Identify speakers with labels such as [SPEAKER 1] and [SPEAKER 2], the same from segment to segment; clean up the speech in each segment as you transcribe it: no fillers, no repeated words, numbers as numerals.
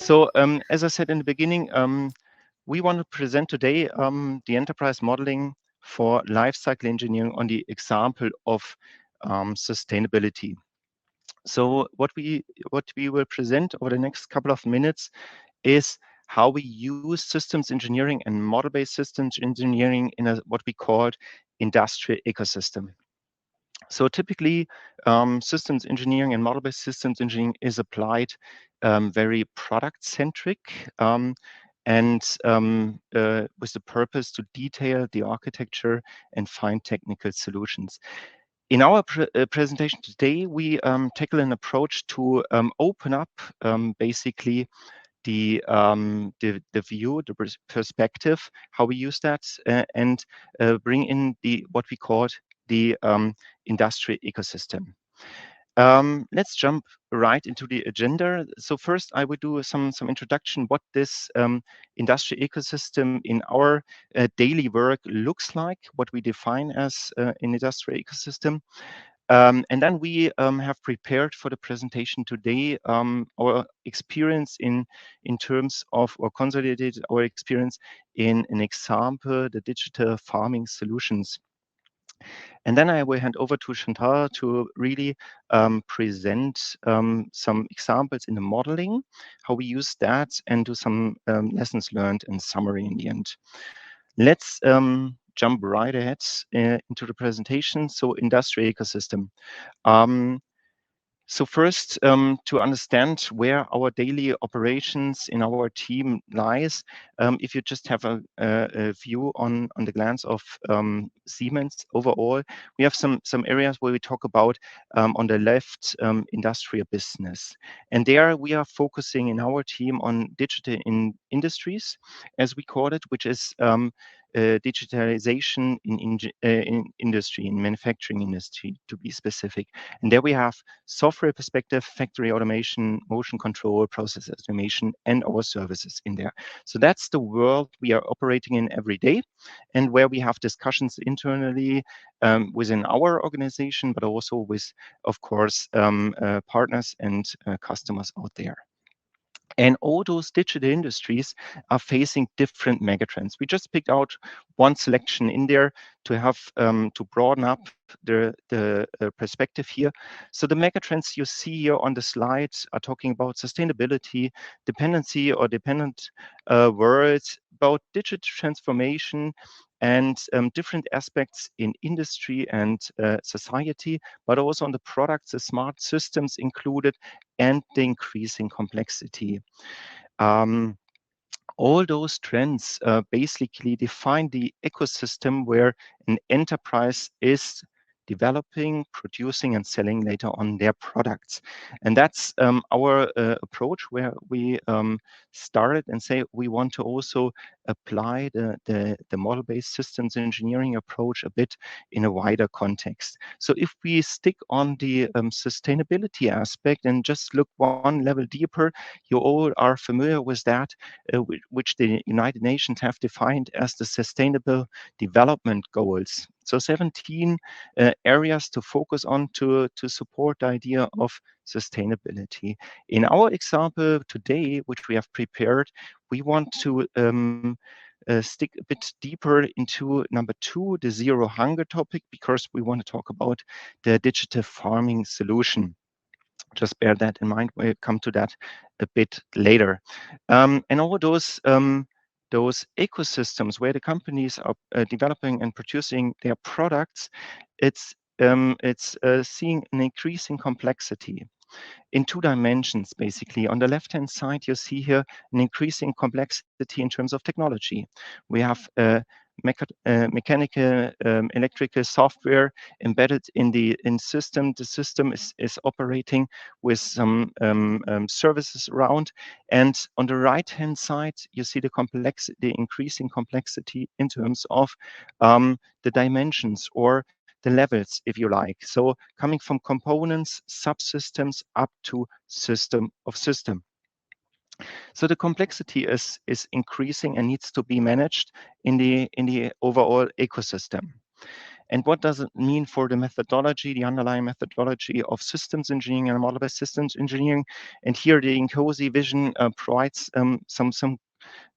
[SPEAKER 1] So as I said in the beginning, we want to present today the enterprise modeling for lifecycle engineering on the example of sustainability. So what we will present over the next couple of minutes is how we use systems engineering and model-based systems engineering in what we call industrial ecosystem. So typically, systems engineering and model-based systems engineering is applied very product-centric and with the purpose to detail the architecture and find technical solutions. In our presentation today, we tackle an approach to open up basically the view, the perspective, how we use that, and bring in what we call the industrial ecosystem. Let's jump right into the agenda. So first, I will do some introduction what this industrial ecosystem in our daily work looks like, what we define as an industrial ecosystem. And then we have prepared for the presentation today our experience in terms of, or consolidated our experience in an example, the digital farming solutions. And then I will hand over to Chantal to really present some examples in the modeling, how we use that, and do some lessons learned and summary in the end. Let's jump right ahead into the presentation. So industrial ecosystem. Um, so first, to understand where our daily operations in our team lies, if you just have a view on the glance of Siemens overall, we have some areas where we talk about on the left industrial business, and there we are focusing in our team on digital industries, as we call it, which is digitalization in industry, in manufacturing industry, to be specific. And there we have software perspective, factory automation, motion control, process automation, and our services in there. So that's the world we are operating in every day, and where we have discussions internally within our organization, but also with, of course, partners and customers out there. And all those digital industries are facing different megatrends. We just picked out one selection in there to have to broaden up the perspective here. So the megatrends you see here on the slides are talking about sustainability, dependency or dependent worlds, about digital transformation, and different aspects in industry and society, but also on the products, the smart systems included, and the increasing complexity. Um, all those trends basically define the ecosystem where an enterprise is developing, producing, and selling later on their products. And that's our approach, where we started and say we want to also apply the model-based systems engineering approach a bit in a wider context. So if we stick on the sustainability aspect and just look one level deeper, you all are familiar with that, which the United Nations have defined as the Sustainable Development Goals. So 17 areas to focus on to support the idea of sustainability. In our example today, which we have prepared, we want to stick a bit deeper into number 2, the zero hunger topic, because we want to talk about the digital farming solution. Just bear that in mind. We'll come to that a bit later. And all those ecosystems where the companies are developing and producing their products, it's seeing an increasing complexity in 2 dimensions, basically. On the left-hand side, you see here an increasing complexity in terms of technology. We have mechanical, electrical software embedded in the system. The system is operating with some services around. And on the right-hand side, you see the increasing complexity in terms of the dimensions or the levels, if you like. So coming from components, subsystems, up to system of system. So the complexity is increasing and needs to be managed in the overall ecosystem. And what does it mean for the methodology, the underlying methodology of systems engineering and model-based systems engineering? And here the INCOSI vision provides some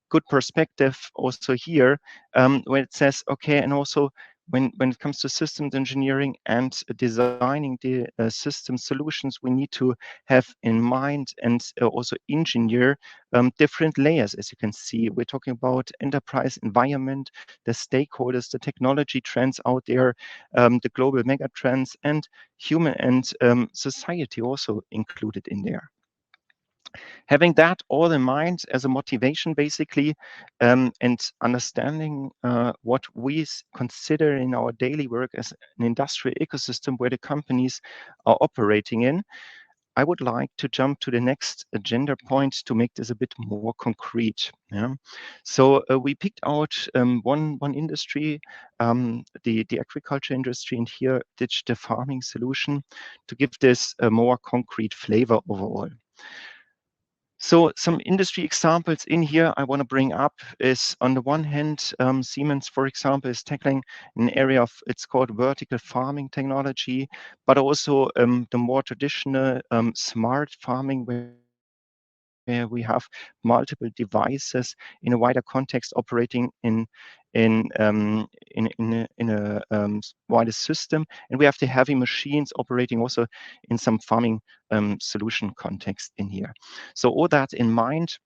[SPEAKER 1] good perspective also here, where it says, okay, and also when it comes to systems engineering and designing the system solutions, we need to have in mind and also engineer different layers. As you can see, we're talking about enterprise environment, the stakeholders, the technology trends out there, the global mega trends, and human and society also included in there. Having that all in mind as a motivation, basically, and understanding what we consider in our daily work as an industrial ecosystem where the companies are operating in, I would like to jump to the next agenda point to make this a bit more concrete. Yeah? So we picked out one industry, the agriculture industry, and here digital farming solution to give this a more concrete flavor overall. So some industry examples in here I want to bring up is, on the one hand, Siemens, for example, is tackling an area of, it's called vertical farming technology, but also the more traditional smart farming, where we have multiple devices in a wider context operating in a wider system, and we have the heavy machines operating also in some farming solution context in here. So all that in mind,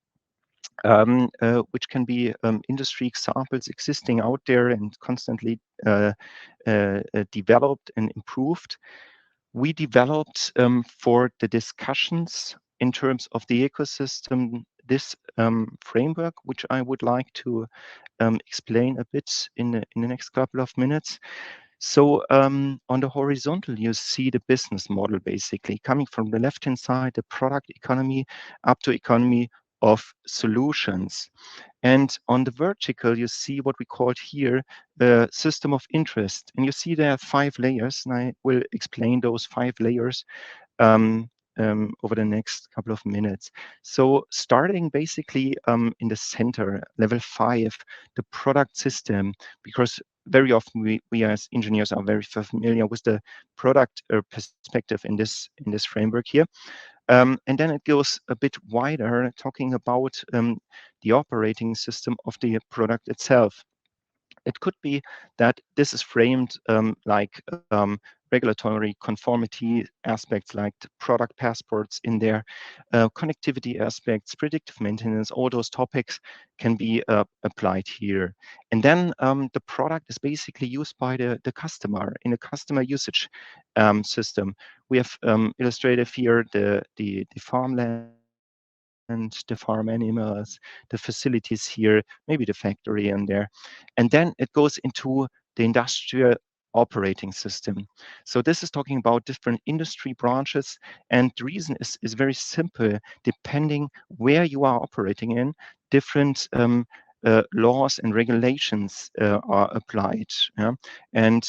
[SPEAKER 1] which can be industry examples existing out there and constantly developed and improved. We developed for the discussions in terms of the ecosystem this framework, which I would like to explain a bit in the next couple of minutes. So on the horizontal, you see the business model basically coming from the left-hand side, the product economy up to economy of solutions. And on the vertical, you see what we called here the system of interest. And you see there are 5 layers, and I will explain those 5 layers over the next couple of minutes. So starting basically in the center, level 5, the product system, because very often we as engineers are very familiar with the product perspective in this framework here. And then it goes a bit wider, talking about the operating system of the product itself. It could be that this is framed like regulatory conformity aspects, like the product passports in there, connectivity aspects, predictive maintenance, all those topics can be applied here. And then the product is basically used by the customer in a customer usage system. We have illustrated here the farmland, the farm animals, the facilities here, maybe the factory in there. And then it goes into the industrial operating system. So this is talking about different industry branches. And the reason is very simple. Depending where you are operating in, different laws and regulations are applied. Yeah? And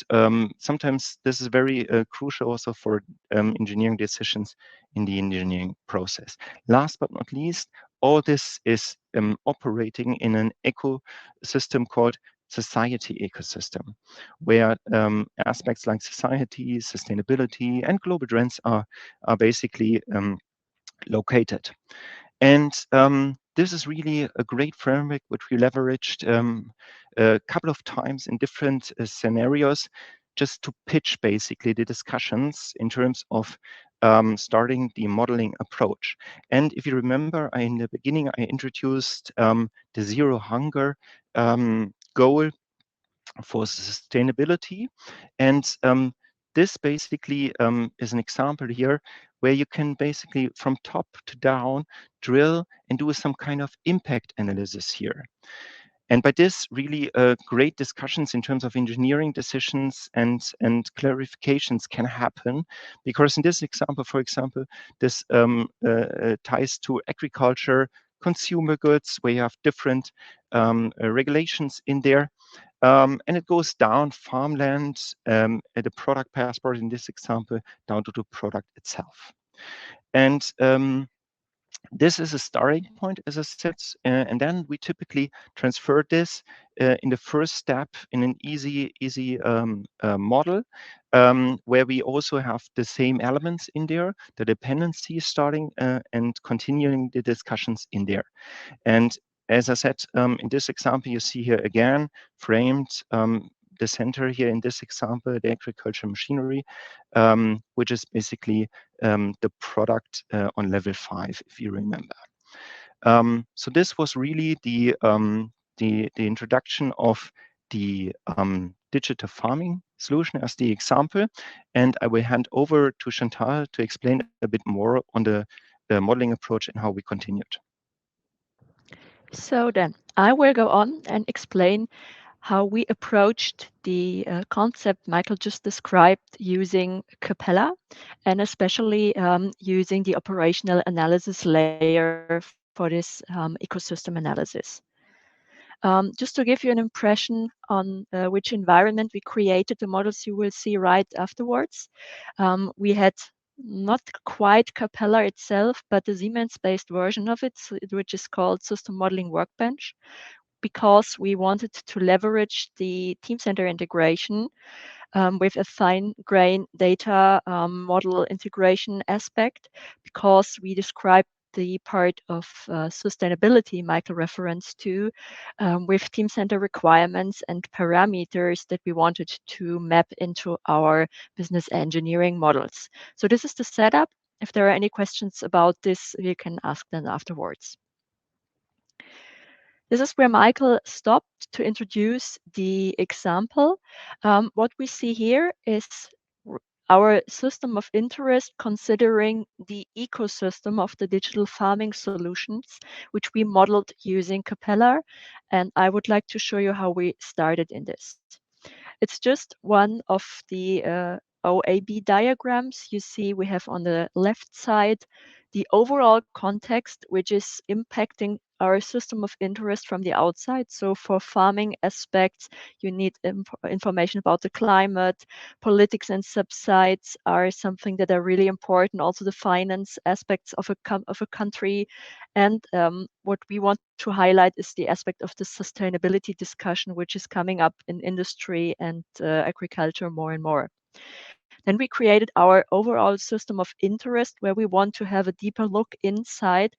[SPEAKER 1] sometimes this is very crucial also for engineering decisions in the engineering process. Last but not least, all this is operating in an ecosystem called society ecosystem, where aspects like society, sustainability, and global trends are basically located. And this is really a great framework which we leveraged a couple of times in different scenarios, just to pitch basically the discussions in terms of starting the modeling approach. And if you remember, in the beginning, I introduced the zero hunger goal for sustainability. And this basically is an example here where you can basically from top to down drill and do some kind of impact analysis here. And by this, really great discussions in terms of engineering decisions and clarifications can happen. Because in this example, for example, this ties to agriculture, consumer goods, where you have different regulations in there. And it goes down farmland, at the product passport in this example, down to the product itself. And This is a starting point, as I said, and then we typically transfer this in the first step in an easy model, where we also have the same elements in there, the dependencies starting and continuing the discussions in there. And as I said, in this example, you see here again framed the center here in this example, the agriculture machinery, which is basically the product on level 5, if you remember. So this was really the introduction of the digital farming solution as the example. And I will hand over to Chantal to explain a bit more on the modeling approach and how we continued.
[SPEAKER 2] So then I will go on and explain how we approached the concept Michael just described using Capella, and especially using the operational analysis layer for this ecosystem analysis. Just to give you an impression on which environment we created, the models you will see right afterwards. We had not quite Capella itself, but the Siemens-based version of it, which is called System Modeling Workbench, because we wanted to leverage the Teamcenter integration with a fine-grained data model integration aspect, because we described the part of sustainability Michael referenced to with Teamcenter requirements and parameters that we wanted to map into our business engineering models. So this is the setup. If there are any questions about this, you can ask them afterwards. This is where Michael stopped to introduce the example. What we see here is our system of interest considering the ecosystem of the digital farming solutions, which we modeled using Capella. And I would like to show you how we started in this. It's just one of the OAB diagrams. You see we have on the left side the overall context, which is impacting our system of interest from the outside. So for farming aspects, you need information about the climate. Politics and subsides are something that are really important. Also the finance aspects of a country. And what we want to highlight is the aspect of the sustainability discussion, which is coming up in industry and agriculture more and more. Then we created our overall system of interest where we want to have a deeper look inside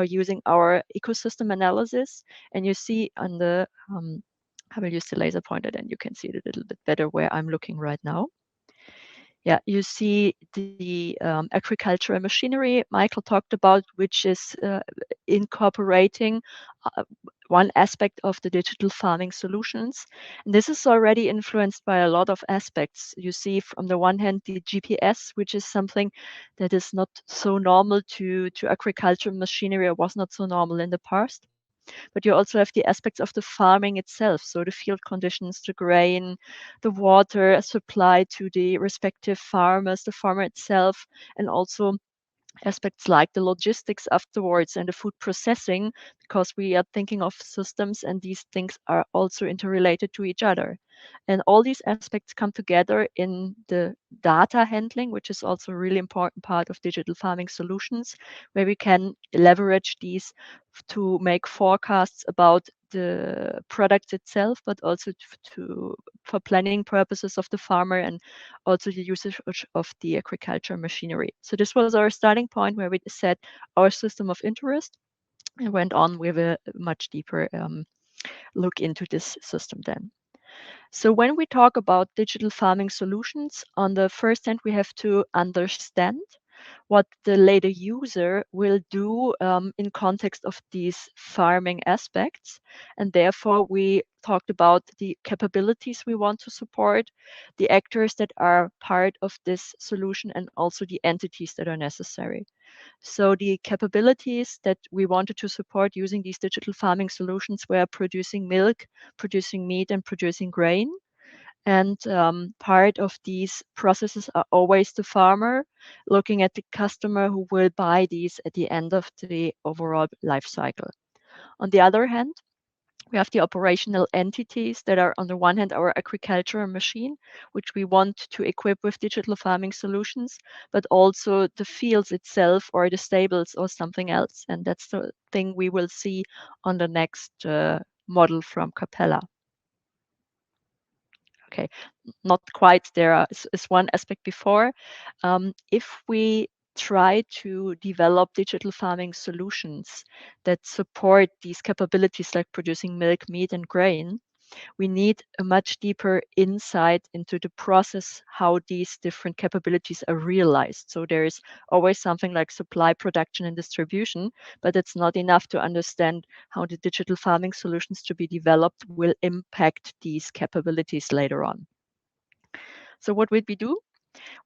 [SPEAKER 2] using our ecosystem analysis. And you see on the, I will use the laser pointer, then you can see it a little bit better where I'm looking right now. Yeah, you see the agricultural machinery Michael talked about, which is incorporating uh, one aspect of the digital farming solutions. And this is already influenced by a lot of aspects. You see from the one hand, the GPS, which is something that is not so normal to agricultural machinery, or was not so normal in the past. But you also have the aspects of the farming itself. So the field conditions, the grain, the water supply to the respective farmers, the farmer itself, and also aspects like the logistics afterwards and the food processing, because we are thinking of systems and these things are also interrelated to each other. And all these aspects come together in the data handling, which is also a really important part of digital farming solutions, where we can leverage these to make forecasts about the product itself, but also for planning purposes of the farmer and also the usage of the agriculture machinery. So this was our starting point where we set our system of interest and went on with a much deeper look into this system then. So when we talk about digital farming solutions, on the first hand, we have to understand what the later user will do in context of these farming aspects. And therefore, we talked about the capabilities we want to support, the actors that are part of this solution, and also the entities that are necessary. So the capabilities that we wanted to support using these digital farming solutions were producing milk, producing meat, and producing grain. And part of these processes are always the farmer looking at the customer who will buy these at the end of the overall life cycle. On the other hand, We have the operational entities that are, on the one hand, our agricultural machine, which we want to equip with digital farming solutions, but also the fields itself or the stables or something else. And that's the thing we will see on the next model from Capella. Okay, not quite there is one aspect before. If we try to develop digital farming solutions that support these capabilities like producing milk, meat, and grain, we need a much deeper insight into the process, how these different capabilities are realized. So there is always something like supply, production, and distribution, but it's not enough to understand how the digital farming solutions to be developed will impact these capabilities later on. So what would we do?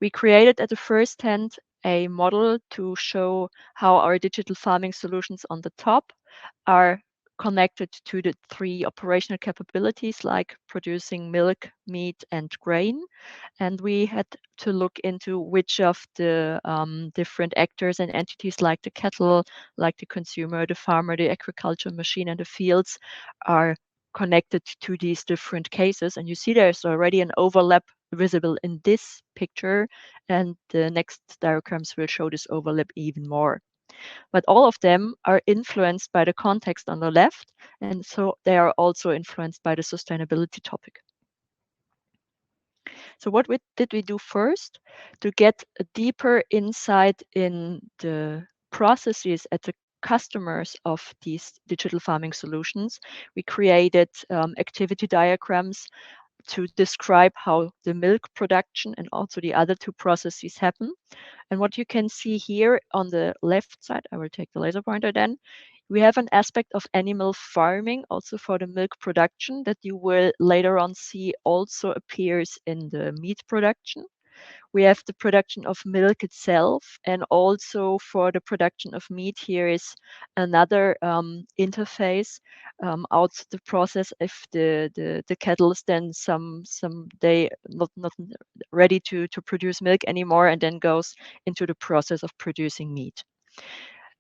[SPEAKER 2] We created at the first hand a model to show how our digital farming solutions on the top are connected to the three operational capabilities like producing milk, meat, and grain. And we had to look into which of the different actors and entities like the cattle, like the consumer, the farmer, the agriculture machine, and the fields are connected to these different cases. And you see there's already an overlap visible in this picture, and the next diagrams will show this overlap even more. But all of them are influenced by the context on the left, and so they are also influenced by the sustainability topic. So what did we do first? To get a deeper insight in the processes at the customers of these digital farming solutions, we created activity diagrams to describe how the milk production and also the other two processes happen. And what you can see here on the left side, I will take the laser pointer then, we have an aspect of animal farming also for the milk production that you will later on see also appears in the meat production. We have the production of milk itself, and also for the production of meat, here is another interface out the process if the cattle is then some day not ready to produce milk anymore, and then goes into the process of producing meat.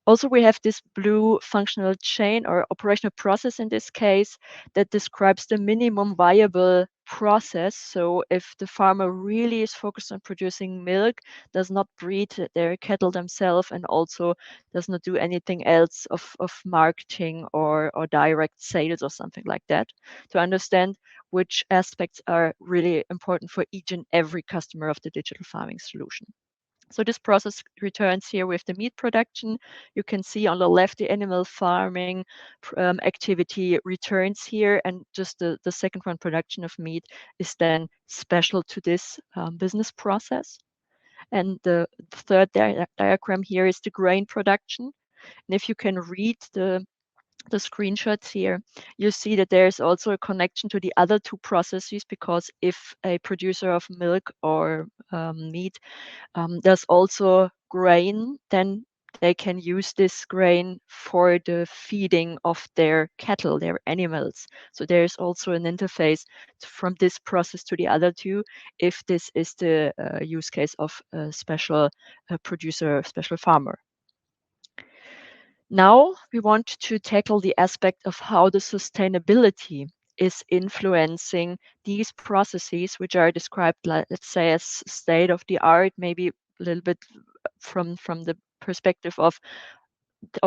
[SPEAKER 2] Also, we have this blue functional chain or operational process in this case that describes the minimum viable process. So if the farmer really is focused on producing milk, does not breed their cattle themselves, and also does not do anything else of marketing or direct sales or something like that, to understand which aspects are really important for each and every customer of the digital farming solution. So this process returns here with the meat production. You can see on the left the animal farming activity returns here, and just the second one, production of meat, is then special to this business process. And the third diagram here is the grain production. And if you can read the screenshots here, you see that there's also a connection to the other two processes, because if a producer of milk or meat there's also grain, then they can use this grain for the feeding of their cattle, their animals. So there's also an interface from this process to the other two, if this is the use case of a special producer, special farmer. Now we want to tackle the aspect of how the sustainability is influencing these processes, which are described, let's say, as state of the art, maybe a little bit from the perspective of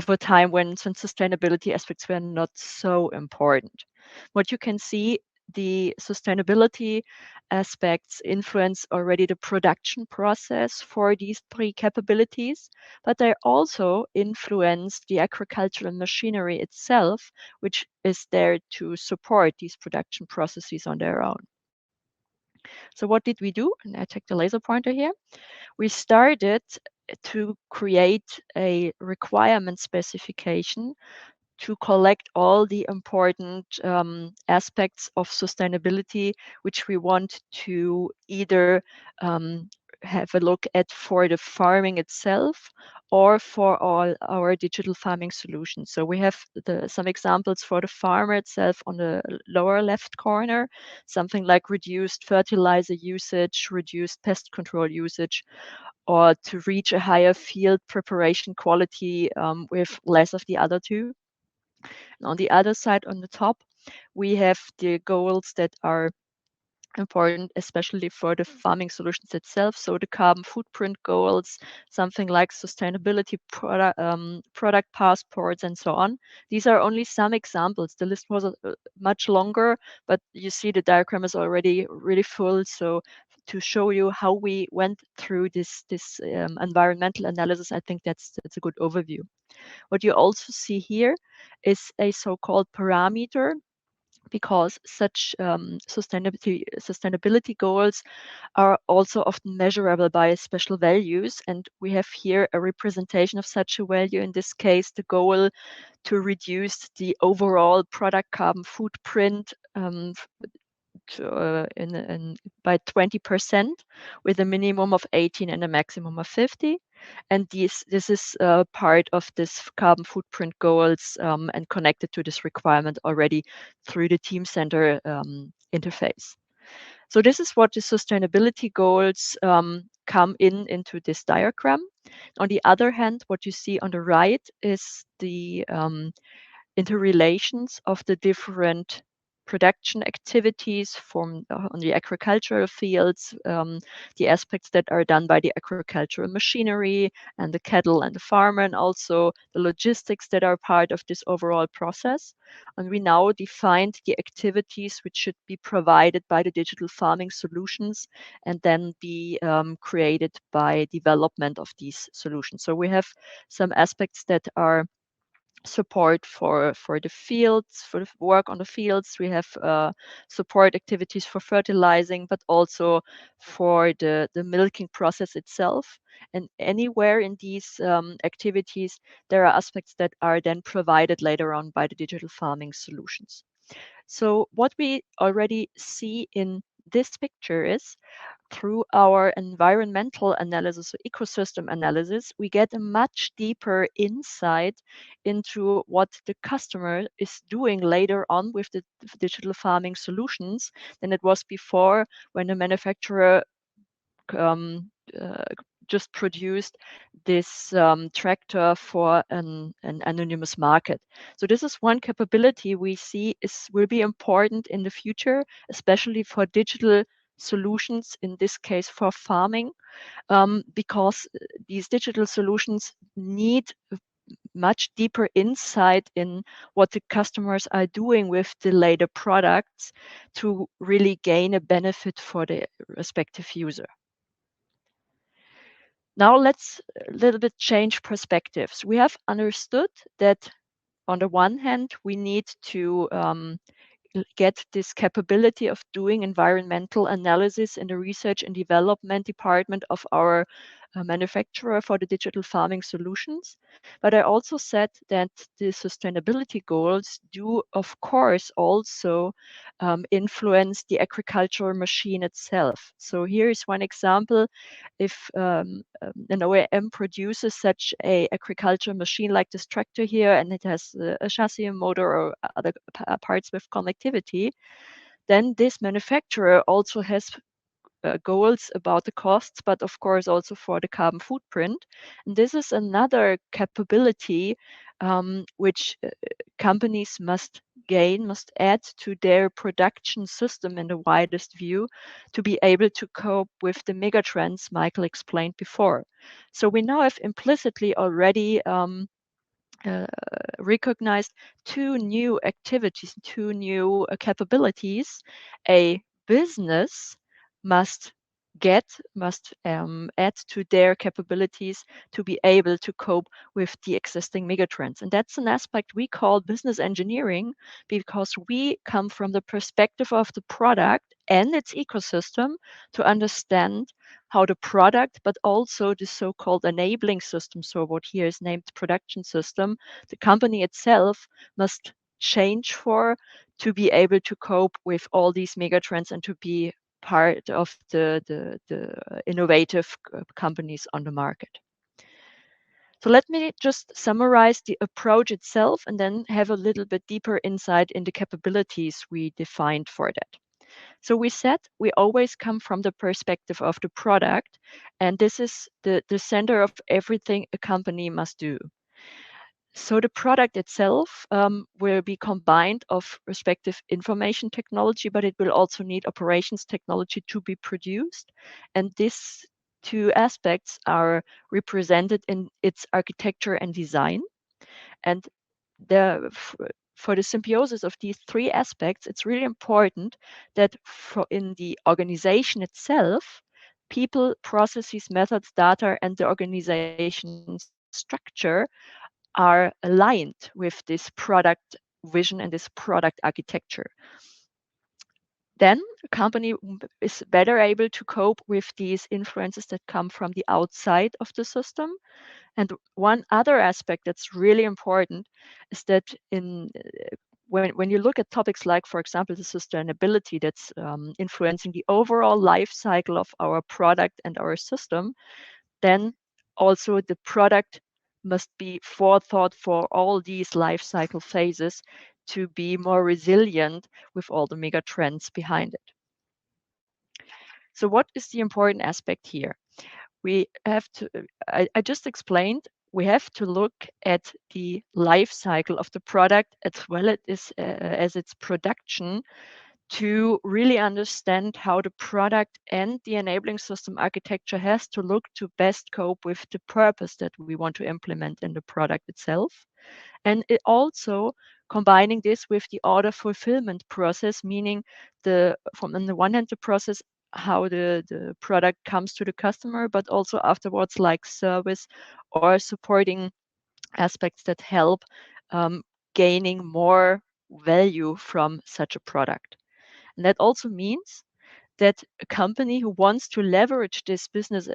[SPEAKER 2] a time when some sustainability aspects were not so important. What you can see, the sustainability aspects influence already the production process for these three capabilities, but they also influence the agricultural machinery itself, which is there to support these production processes on their own. So what did we do? And I take the laser pointer here. We started to create a requirement specification to collect all the important aspects of sustainability, which we want to either have a look at for the farming itself or for all our digital farming solutions. So we have some examples for the farmer itself on the lower left corner, something like reduced fertilizer usage, reduced pest control usage, or to reach a higher field preparation quality with less of the other two. And on the other side, on the top, We have the goals that are important, especially for the farming solutions itself. So the carbon footprint goals, something like sustainability product passports and so on. These are only some examples. The list was much longer, but you see the diagram is already really full. So to show you how we went through this environmental analysis, I think that's a good overview. What you also see here is a so-called parameter, because such sustainability goals are also often measurable by special values. And we have here a representation of such a value, in this case, the goal to reduce the overall product carbon footprint by 20%, with a minimum of 18 and a maximum of 50. And this is part of this carbon footprint goals and connected to this requirement already through the Team Center interface. So this is what the sustainability goals come into this diagram. On the other hand, what you see on the right is the interrelations of the different production activities from on the agricultural fields, the aspects that are done by the agricultural machinery and the cattle and the farmer, and also the logistics that are part of this overall process. And we now defined the activities which should be provided by the digital farming solutions and then be created by development of these solutions. So we have some aspects that are support for the fields, for the work on the fields. We have support activities for fertilizing, but also for the milking process itself. And anywhere in these activities, there are aspects that are then provided later on by the digital farming solutions. So what we already see in this picture is, through our environmental analysis or ecosystem analysis, we get a much deeper insight into what the customer is doing later on with the digital farming solutions than it was before, when the manufacturer um, uh, just produced this tractor for an anonymous market. So this is one capability we see will be important in the future, especially for digital solutions, in this case for farming, because these digital solutions need much deeper insight in what the customers are doing with the later products to really gain a benefit for the respective user. Now let's a little bit change perspectives. We have understood that on the one hand, we need to get this capability of doing environmental analysis in the research and development department of our manufacturer for the digital farming solutions. But I also said that the sustainability goals do, of course, also influence the agricultural machine itself. So here is one example. If an OEM produces such a agricultural machine like this tractor here, and it has a chassis, a motor, or other parts with connectivity, then this manufacturer also has goals about the costs, but of course also for the carbon footprint. And this is another capability which companies must gain, must add to their production system in the widest view, to be able to cope with the megatrends Michael explained before. So we now have implicitly already recognized two new activities, two new capabilities. A business must add to their capabilities to be able to cope with the existing megatrends. And that's an aspect we call business engineering, because we come from the perspective of the product and its ecosystem to understand how the product, but also the so-called enabling system, so what here is named production system, the company itself must change for to be able to cope with all these megatrends and to be part of the innovative companies on the market. So let me just summarize the approach itself and then have a little bit deeper insight in the capabilities we defined for that. So we said we always come from the perspective of the product, and this is the center of everything a company must do. So the product itself will be combined of respective information technology, but it will also need operations technology to be produced. And these two aspects are represented in its architecture and design. And for the symbiosis of these three aspects, it's really important that in the organization itself, people, processes, methods, data, and the organization structure are aligned with this product vision and this product architecture. Then a company is better able to cope with these influences that come from the outside of the system. And one other aspect that's really important is that when you look at topics like, for example, the sustainability that's influencing the overall life cycle of our product and our system, then also the product must be forethought for all these life cycle phases to be more resilient with all the mega trends behind it. So what is the important aspect here? We have to, I just explained, we have to look at the life cycle of the product as well as its production to really understand how the product and the enabling system architecture has to look to best cope with the purpose that we want to implement in the product itself. And it also combining this with the order fulfillment process, meaning from on the one hand, the process how the product comes to the customer, but also afterwards like service or supporting aspects that help gaining more value from such a product. And that also means that a company who wants to leverage this business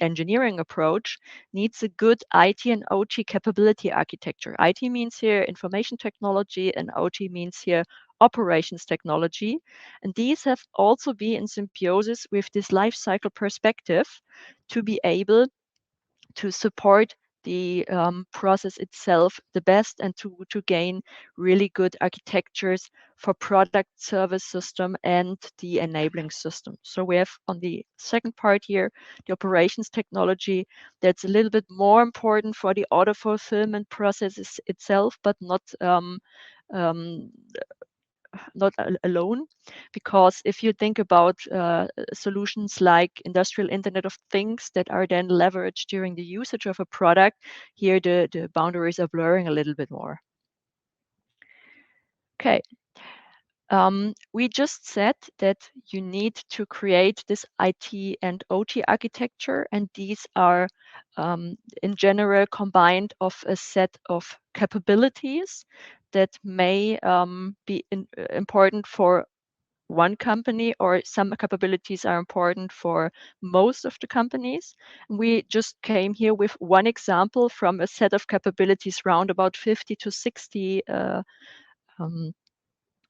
[SPEAKER 2] engineering approach needs a good IT and OT capability architecture. IT means here information technology, and OT means here operations technology. And these have also been in symbiosis with this life cycle perspective to be able to support the process itself the best and to gain really good architectures for product service system and the enabling system. So we have on the second part here, the operations technology that's a little bit more important for the order fulfillment process itself, but not alone, because if you think about solutions like industrial internet of things that are then leveraged during the usage of a product, here the boundaries are blurring a little bit more. Okay. We just said that you need to create this IT and OT architecture, and these are in general combined of a set of capabilities that may be important for one company, or some capabilities are important for most of the companies. We just came here with one example from a set of capabilities round about 50 to 60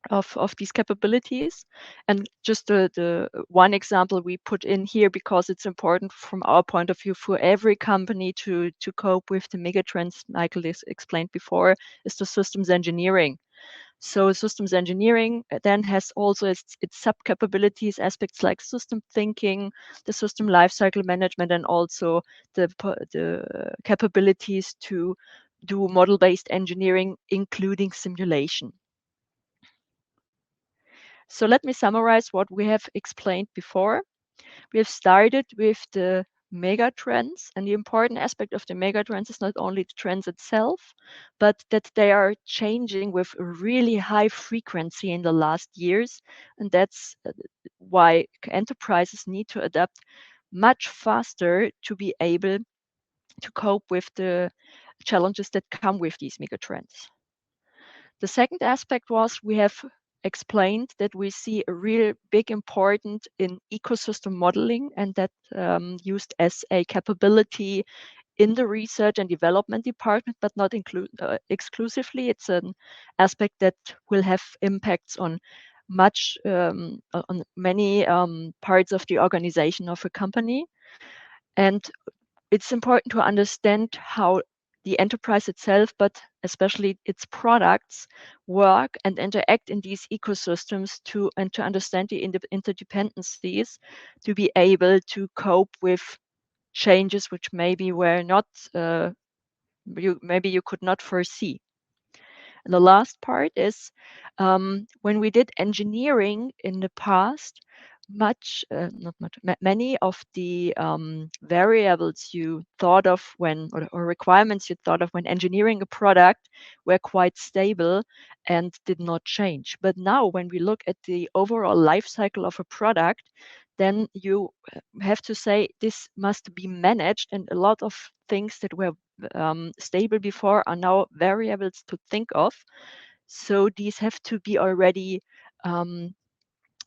[SPEAKER 2] of these capabilities. And just the one example we put in here because it's important from our point of view for every company to cope with the megatrends Michael explained before is the systems engineering. So systems engineering then has also its sub-capabilities, aspects like system thinking, the system lifecycle management, and also the capabilities to do model-based engineering, including simulation. So let me summarize what we have explained before. We have started with the mega trends, and the important aspect of the mega trends is not only the trends itself, but that they are changing with a really high frequency in the last years. And that's why enterprises need to adapt much faster to be able to cope with the challenges that come with these mega trends. The second aspect was we have explained that we see a real big important in ecosystem modeling, and that used as a capability in the research and development department, but not exclusively. It's an aspect that will have impacts on on many parts of the organization of a company. And it's important to understand how the enterprise itself, but especially its products, work and interact in these ecosystems and to understand the interdependencies to be able to cope with changes which maybe were not maybe you could not foresee. And the last part is when we did engineering in the past, many of the variables you thought of when, or requirements you thought of when engineering a product were quite stable and did not change. But now when we look at the overall life cycle of a product, then you have to say this must be managed, and a lot of things that were stable before are now variables to think of. So these have to be already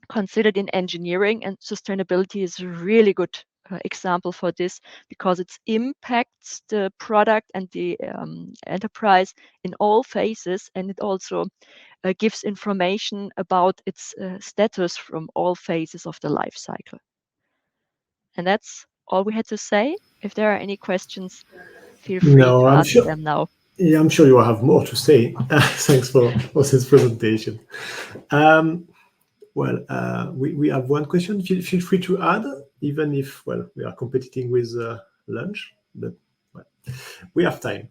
[SPEAKER 2] considered in engineering, and sustainability is a really good example for this, because it impacts the product and the enterprise in all phases, and it also gives information about its status from all phases of the life cycle. And that's all we had to say. If there are any questions, feel free
[SPEAKER 3] No,
[SPEAKER 2] to
[SPEAKER 3] I'm
[SPEAKER 2] ask
[SPEAKER 3] sure.
[SPEAKER 2] them now.
[SPEAKER 3] Yeah, I'm sure you have more to say. Thanks for this presentation. We have one question. Feel free to add, even if, well, we are competing with lunch, but well, we have time.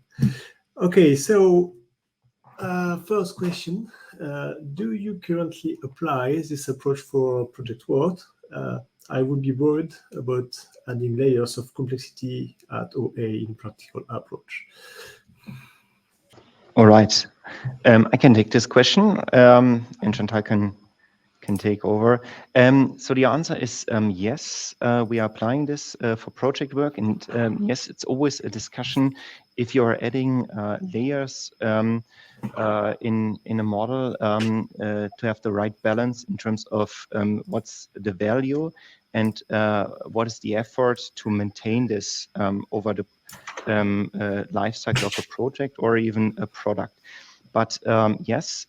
[SPEAKER 3] Okay, so first question. Do you currently apply this approach for project work? I would be worried about adding layers of complexity at OA in practical approach.
[SPEAKER 1] All right. I can take this question, and Chantal can take over. So the answer is yes. We are applying this for project work, and yes, it's always a discussion if you are adding layers in a model to have the right balance in terms of what's the value and what is the effort to maintain this over the life cycle of a project or even a product. But yes,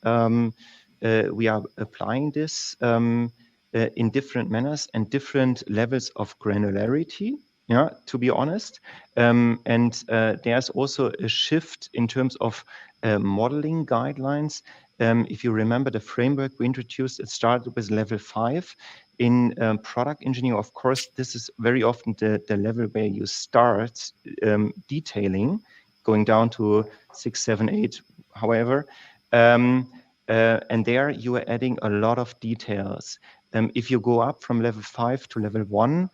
[SPEAKER 1] we are applying this in different manners and different levels of granularity. Yeah, to be honest, and there's also a shift in terms of modeling guidelines. If you remember the framework we introduced, it started with level 5. In product engineering, of course, this is very often the level where you start detailing, going down to 6, 7, 8, however. And there you are adding a lot of details. If you go up from level 5 to level 1,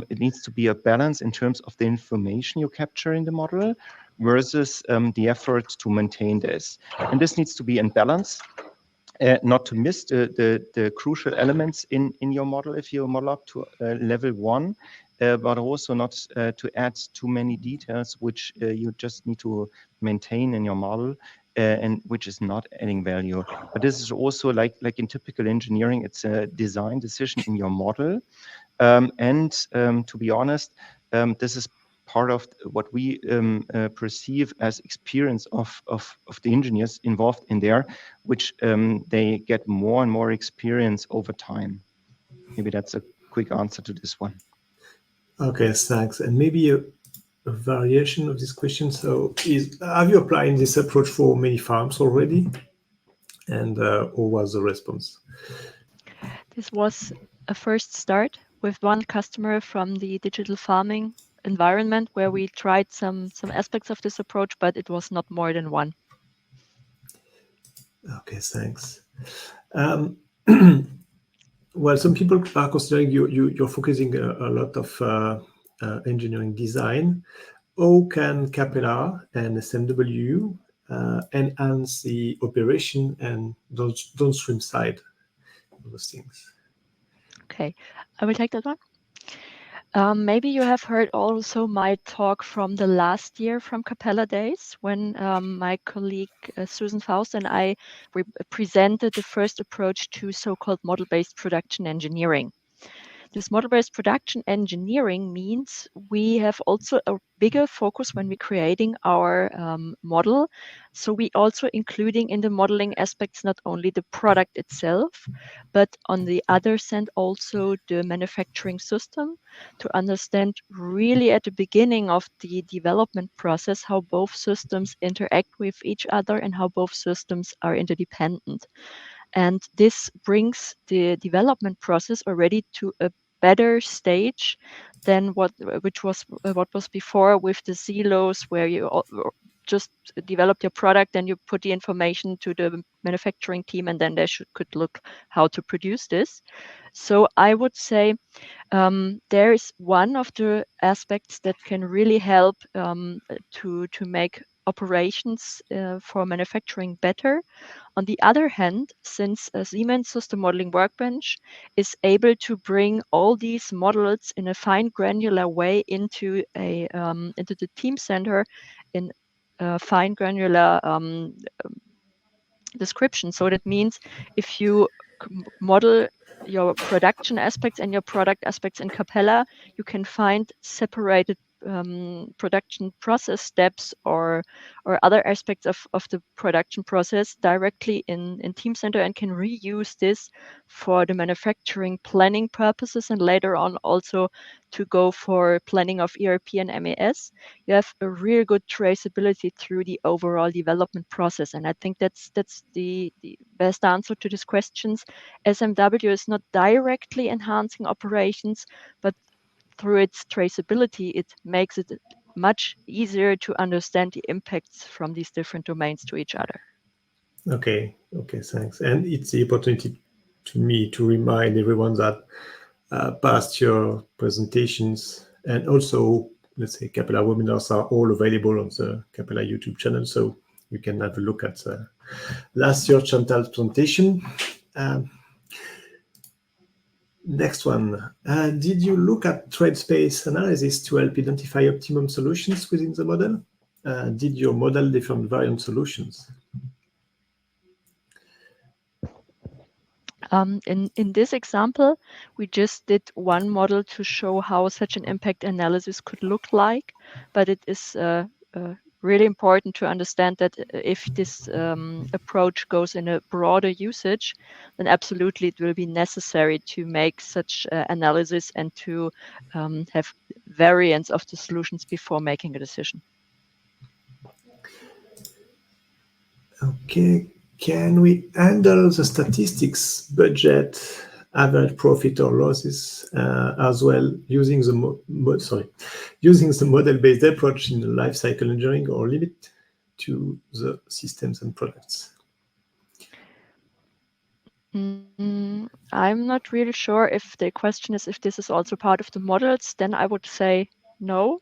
[SPEAKER 1] it needs to be a balance in terms of the information you capture in the model versus the effort to maintain this. And this needs to be in balance. Not to miss the crucial elements in your model if you model up to level 1, but also not to add too many details which you just need to maintain in your model and which is not adding value. But this is also like in typical engineering, it's a design decision in your model. And to be honest, this is part of what we perceive as experience of the engineers involved in there, which they get more and more experience over time. Maybe that's a quick answer to this one.
[SPEAKER 3] Okay, thanks. And maybe a variation of this question. So, have you applied this approach for many farms already? And what was the response?
[SPEAKER 2] This was a first start with one customer from the digital farming environment where we tried some aspects of this approach, but it was not more than one.
[SPEAKER 3] Okay, thanks. Well, some people are considering you're focusing a lot of engineering design. How can Capella and SMW enhance the operation and downstream side of those things?
[SPEAKER 2] Okay, I will take that one. Maybe you have heard also my talk from the last year from Capella Days when my colleague Susan Faust and I presented the first approach to so-called model-based production engineering. This model-based production engineering means we have also a bigger focus when we're creating our model. So we also including in the modeling aspects not only the product itself, but on the other hand also the manufacturing system to understand really at the beginning of the development process how both systems interact with each other and how both systems are interdependent. And this brings the development process already to a better stage than what was before with the silos, where just developed your product, and you put the information to the manufacturing team, and then they could look how to produce this. So I would say there is one of the aspects that can really help to make operations for manufacturing better. On the other hand, since Siemens System Modeling Workbench is able to bring all these models in a fine granular way into the team center in a fine granular description. So that means if you model your production aspects and your product aspects in Capella, you can find separated production process steps or other aspects of the production process directly in Teamcenter, and can reuse this for the manufacturing planning purposes, and later on also to go for planning of ERP and MES. You have a real good traceability through the overall development process, and I think that's the best answer to these questions. SMW is not directly enhancing operations, but through its traceability, it makes it much easier to understand the impacts from these different domains to each other.
[SPEAKER 3] Okay, thanks. And it's the opportunity to me to remind everyone that past your presentations and also, let's say, Capella webinars are all available on the Capella YouTube channel, so you can have a look at last year's Chantal's presentation. Next one. Did you look at trade space analysis to help identify optimum solutions within the model? Did your model different variant solutions?
[SPEAKER 2] In this example, we just did one model to show how such an impact analysis could look like, but it is really important to understand that if this approach goes in a broader usage, then absolutely it will be necessary to make such analysis and to have variants of the solutions before making a decision.
[SPEAKER 3] Okay, can we handle the statistics, budget, average profit or losses as well using the model-based approach in lifecycle engineering, or limit to the systems and products?
[SPEAKER 2] I'm not really sure if the question is if this is also part of the models. Then I would say no.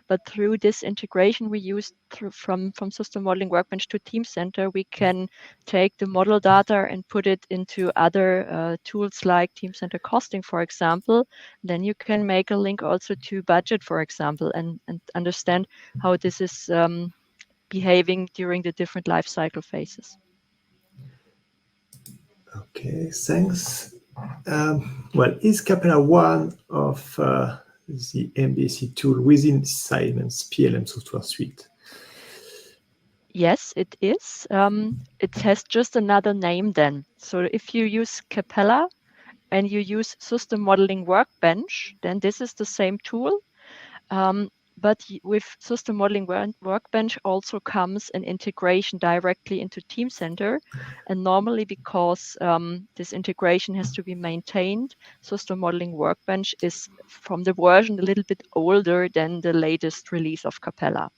[SPEAKER 2] But through this integration we used from System Modeling Workbench to Teamcenter, we can take the model data and put it into other tools like Teamcenter Costing, for example. Then you can make a link also to budget, for example, and understand how this is behaving during the different life cycle phases.
[SPEAKER 3] Okay, thanks. Well, is Capella one of the MBSE tool within Siemens PLM Software Suite?
[SPEAKER 2] Yes, it is. It has just another name then. So if you use Capella and you use System Modeling Workbench, then this is the same tool. But with System Modeling Workbench also comes an integration directly into Teamcenter. And normally, because this integration has to be maintained, System Modeling Workbench is from the version a little bit older than the latest release of Capella.